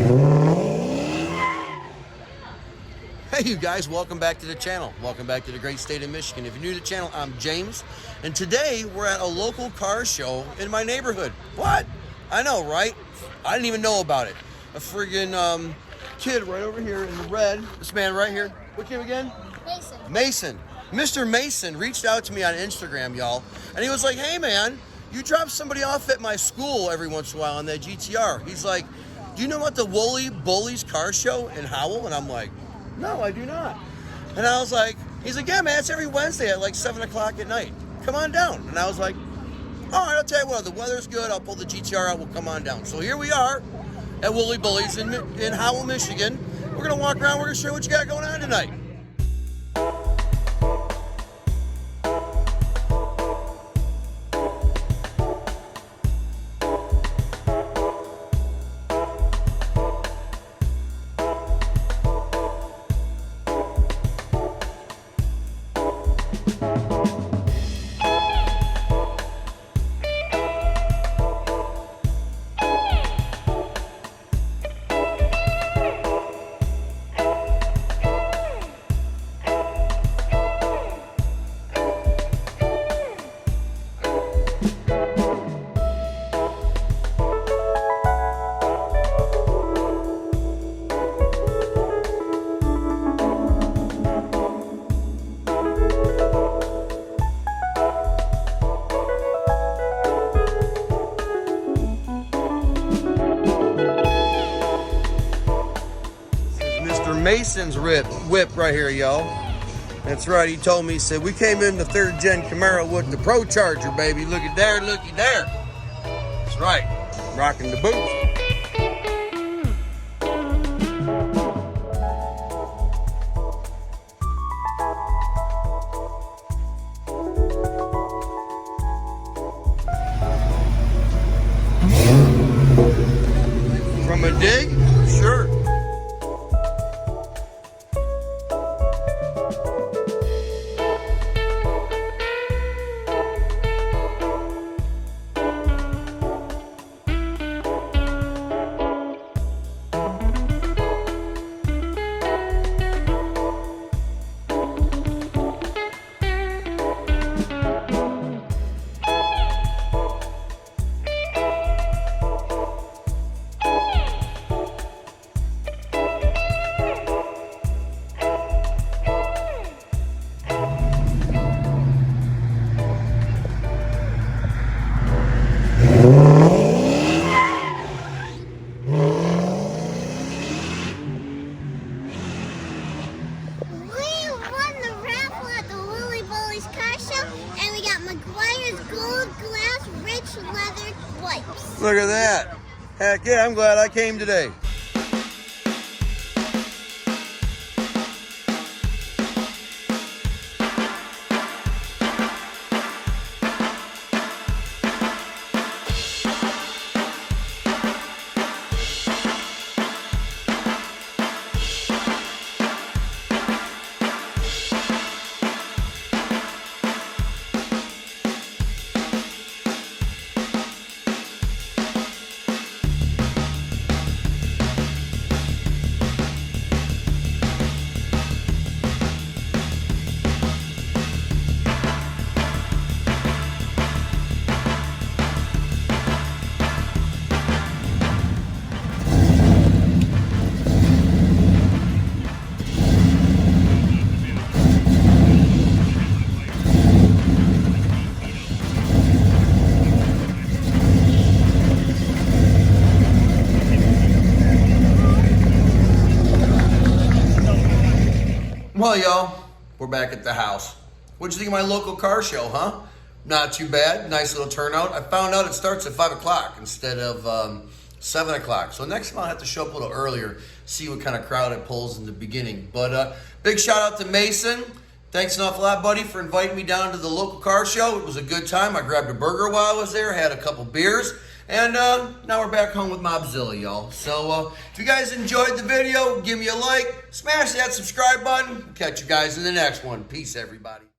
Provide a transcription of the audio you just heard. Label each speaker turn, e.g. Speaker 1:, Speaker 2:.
Speaker 1: Hey you guys, welcome back to the channel. Welcome back to the great state of Michigan. If you're new to the channel, I'm James, and today we're at a local car show in my neighborhood. What? I know, right? I didn't even know about it. A friggin' kid right over here in the red, this man right here. What's your name again?
Speaker 2: Mason.
Speaker 1: Mason. Mr. Mason reached out to me on Instagram, y'all, and he was like, hey man, you drop somebody off at my school every once in a while on that GTR. He's like, do you know about the Wooley Bullies car show in Howell? And I'm like, no, I do not. And I was like, he's like, yeah, man, it's every Wednesday at like 7 o'clock at night. Come on down. And I was like, all right, I'll tell you what, the weather's good. I'll pull the GTR out. We'll come on down. So here we are at Wooley Bullies in Howell, Michigan. We're going to walk around. We're going to show you what you got going on tonight. Mason's whip right here, y'all. That's right, he told me, he said, we came in the 3rd gen Camaro with the Pro Charger, baby. Looky there, looky there. That's right, rocking the boots. From a dig? Sure. Look at that. Heck yeah, I'm glad I came today. Well, y'all, we're back at the house. What'd you think of my local car show, huh? Not too bad. Nice little turnout. I found out it starts at 5 o'clock instead of 7 o'clock. So next time I'll have to show up a little earlier, see what kind of crowd it pulls in the beginning. But big shout out to Mason. Thanks an awful lot, buddy, for inviting me down to the local car show. It was a good time. I grabbed a burger while I was there, had a couple beers. And now we're back home with Mobzilla, y'all. So if you guys enjoyed the video, give me a like, smash that subscribe button. Catch you guys in the next one. Peace, everybody.